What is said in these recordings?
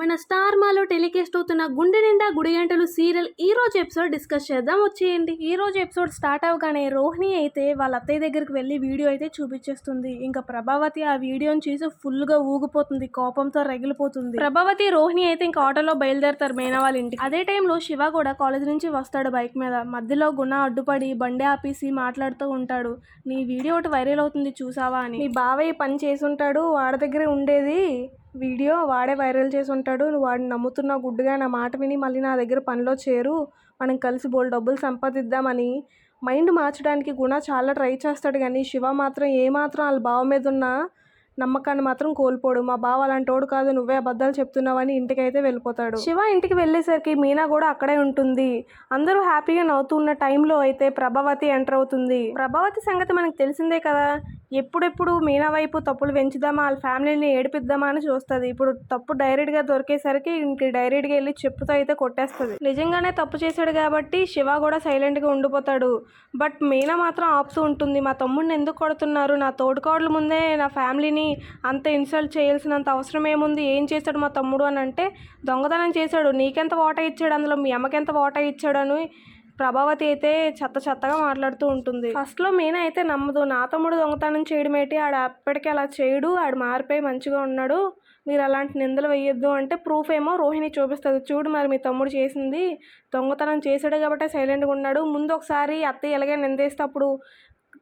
మన స్టార్ మాలో టెలికాస్ట్ అవుతున్న గుండె నిండా గుడి గంటలు సీరియల్ ఈ రోజు ఎపిసోడ్ డిస్కస్ చేద్దాం వచ్చేయండి. ఈ రోజు ఎపిసోడ్ స్టార్ట్ అవగానే రోహిణి అయితే వాళ్ళ అత్తయ్య దగ్గరికి వెళ్ళి వీడియో అయితే చూపించేస్తుంది. ఇంకా ప్రభావతి ఆ వీడియోని చూసి ఫుల్ గా ఊగిపోతుంది, కోపంతో రగిలిపోతుంది. ప్రభావతి రోహిణి అయితే ఇంకా ఆటోలో బయలుదేరతారు మీనా వాళ్ళ ఇంటికి. అదే టైంలో శివ కూడా కాలేజ్ నుంచి వస్తాడు బైక్ మీద. మధ్యలో గుణ అడ్డుపడి బండి ఆపేసి మాట్లాడుతూ ఉంటాడు. నీ వీడియో ఒకటి వైరల్ అవుతుంది చూసావా అని. నీ బావయ్య పని చేసి ఉంటాడు, వాడి దగ్గరే ఉండేది వీడియో, వాడే వైరల్ చేసి ఉంటాడు. నువ్వు వాడిని నమ్ముతున్నావు గుడ్డుగా, నా మాట విని మళ్ళీ నా దగ్గర పనిలో చేరు, మనం కలిసి బోల్ డబ్బులు సంపాదిద్దామని మైండ్ మార్చడానికి గుణ చాలా ట్రై చేస్తాడు. కానీ శివ మాత్రం ఏమాత్రం వాళ్ళ బావ మీద ఉన్న నమ్మకాన్ని మాత్రం కోల్పోడు. మా బావ అలాంటోడు కాదు, నువ్వే అబద్ధాలు చెప్తున్నావని ఇంటికైతే వెళ్ళిపోతాడు. శివ ఇంటికి వెళ్ళేసరికి మీనా కూడా అక్కడే ఉంటుంది. అందరూ హ్యాపీగా నవ్వుతున్న టైంలో అయితే ప్రభావతి ఎంటర్ అవుతుంది. ప్రభావతి సంగతి మనకు తెలిసిందే కదా, ఎప్పుడెప్పుడు మీనా వైపు తప్పులు పెంచుదామా, వాళ్ళ ఫ్యామిలీని ఏడిపిద్దామా అని చూస్తుంది. ఇప్పుడు తప్పు డైరెక్ట్గా దొరికేసరికి ఇంక డైరెక్ట్గా వెళ్ళి చెప్పుతో అయితే కొట్టేస్తుంది. నిజంగానే తప్పు చేశాడు కాబట్టి శివ కూడా సైలెంట్గా ఉండిపోతాడు. బట్ మీనా మాత్రం ఆపుతూ ఉంటుంది. మా తమ్ముడిని ఎందుకు కొడుతున్నారు, నా తోడుకోడల ముందే నా ఫ్యామిలీని అంత ఇన్సల్ట్ చేయాల్సినంత అవసరం ఏముంది, ఏం చేశాడు మా తమ్ముడు అని అంటే, దొంగతనం చేశాడు, నీకెంత వాటా ఇచ్చాడు, అందులో మీ అమ్మకెంత వాటా ఇచ్చాడు అని ప్రభావతి అయితే చెత్తగా మాట్లాడుతూ ఉంటుంది. ఫస్ట్లో మీనా అయితే నమ్మదు. నా తమ్ముడు దొంగతనం చేయడం ఏంటి, ఆడు అప్పటికే అలా చేయడు, ఆడు మారిపోయి మంచిగా ఉన్నాడు, మీరు అలాంటి నిందలు వేయొద్దు అంటే ప్రూఫ్ ఏమో రోహిణి చూపిస్తుంది. చూడు మరి మీ తమ్ముడు చేసింది, దొంగతనం చేశాడు కాబట్టి సైలెంట్గా ఉన్నాడు, ముందు ఒకసారి అత్తయ్య ఎలాగే నిందేస్తే అప్పుడు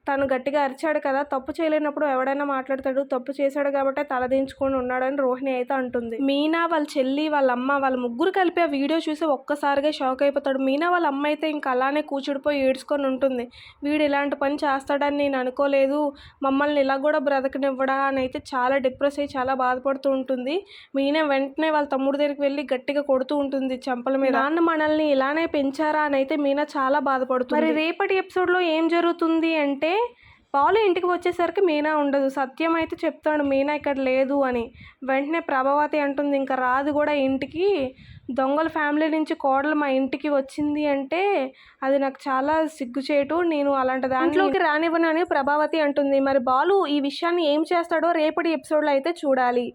తను గట్టిగా అరిచాడు కదా, తప్పు చేయలేనప్పుడు ఎవడైనా మాట్లాడతాడు, తప్పు చేశాడు కాబట్టి తలదించుకొని ఉన్నాడని రోహిణి అయితే అంటుంది. మీనా వాళ్ళ చెల్లి వాళ్ళ అమ్మ వాళ్ళ ముగ్గురు కలిపి ఆ వీడియో చూసి ఒక్కసారిగా షాక్ అయిపోతాడు. మీనా వాళ్ళ అమ్మ అయితే ఇంకా అలానే కూర్చుడిపోయి ఏడ్చుకొని ఉంటుంది. వీడు ఇలాంటి పని చేస్తాడని నేను అనుకోలేదు, మమ్మల్ని ఇలా కూడా బ్రతకనివ్వడా అని అయితే చాలా డిప్రెస్ అయ్యి చాలా బాధపడుతూ ఉంటుంది. మీనా వెంటనే వాళ్ళ తమ్ముడి దగ్గరికి వెళ్ళి గట్టిగా కొడుతూ ఉంటుంది చెంపల మీద. నాన్న మనల్ని ఇలానే పెంచారా అని అయితే మీనా చాలా బాధపడుతుంది. మరి రేపటి ఎపిసోడ్లో ఏం జరుగుతుంది అంటే, పాలు ఇంటికి వచ్చేసరికి మీనా ఉండదు. సత్యం అయితే చెప్తాడు మీనా ఇక్కడ లేదు అని. వెంటనే ప్రభావతి అంటుంది ఇంకా రాదు కూడా ఇంటికి, దొంగల ఫ్యామిలీ నుంచి కోడలు మా ఇంటికి వచ్చింది అంటే అది నాకు చాలా సిగ్గుచేటు, నేను అలాంటి దాంట్లోకి రానివ్వను అని ప్రభావతి అంటుంది. మరి బాలు ఈ విషయాన్ని ఏం చేస్తాడో రేపటి ఎపిసోడ్లో అయితే చూడాలి.